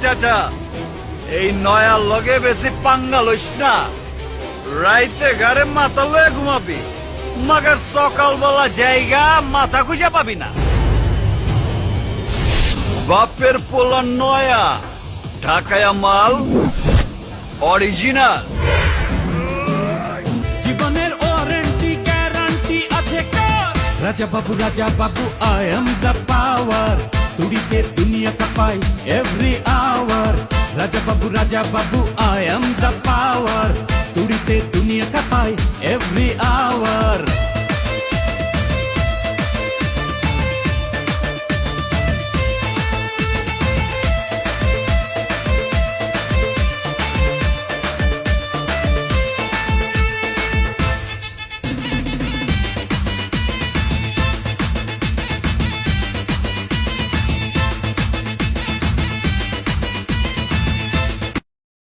চাচা, এই নয়ার লগে বেশি পাঙ্গা লইস না। রাইতে ঘরে মাথা লয়ে ঘুমাবি, মাগার সকালবেলা জায়গা মাথা খুঁজে পাবি না। বাপের পোলা নয়া, ঢাকায়া মাল অরিজিনাল। জীবনের ওয়ারেন্টি গ্যারান্টি আছে কার? Raja Babu I am the power. তুড়িতে দুনিয়া কাঁপাই every hour. Raja Babu I am the power. তুড়িতে দুনিয়া কাঁপাই এভরি আওয়ার।